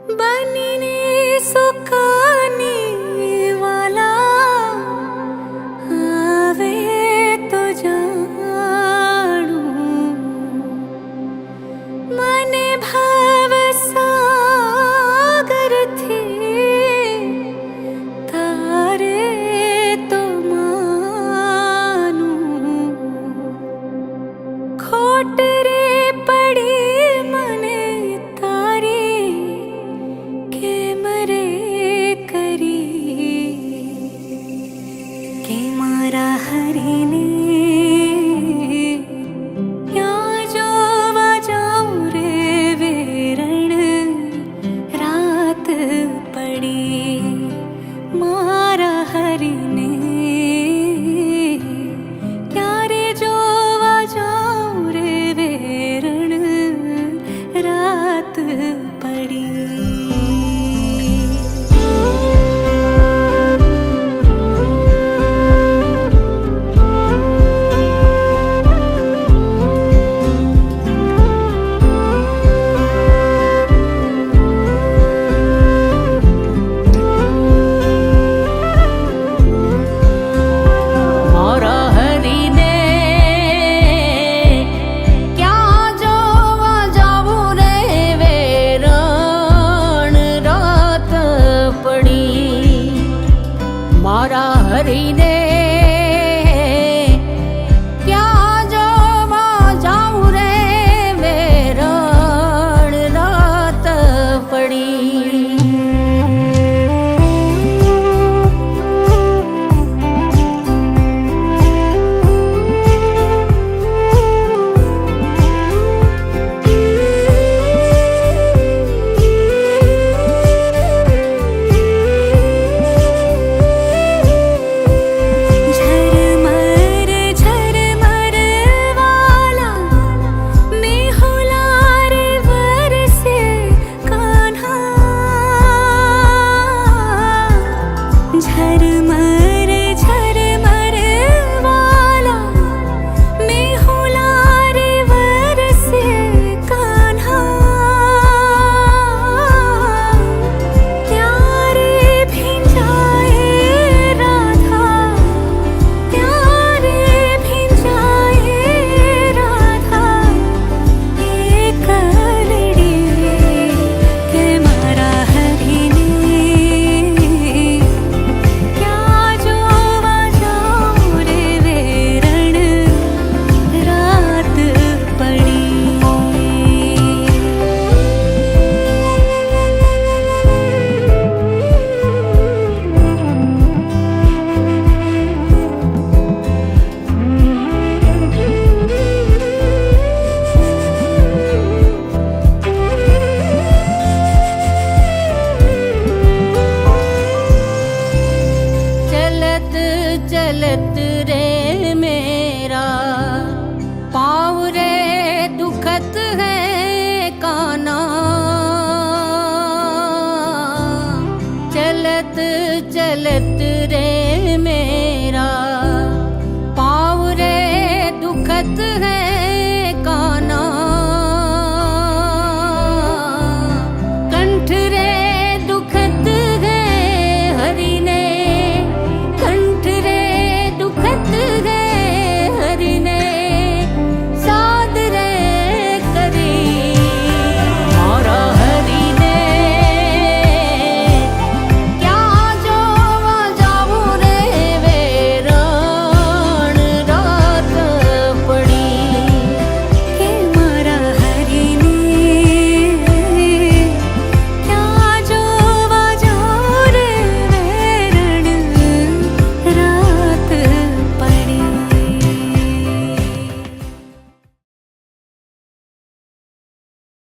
बनीने सुकाने वाला आवे तो जाणू मने भाव सागर थी तारे तो मानू खोट रे पड़ी मने तारी के मरे करी के मारा हरीने क्या जोवा जाऊं रे वेरण रात पड़ी मारा हरीने क्या रे जोवा जाऊं रे वेरण रात पड़ी। मारा हरीने क्या जोवा जाऊं रे वेरण रात पड़ी मारा हरीने क्या जोवा जाऊं रे वेरण रात पड़ी। झरमर वाला मेहुलार वर से कान्हा झरमर वाला मेहुलार वर से कान्हा प्यारे भिंजाए राधा प्यारे भिंजाए राधा एक लड़ी के मारा हरीने क्या जोवा जाऊं रे वेरण रात पड़ी। चलत चलत रे मेरा पाँव रे दुखत है काना चलत चलत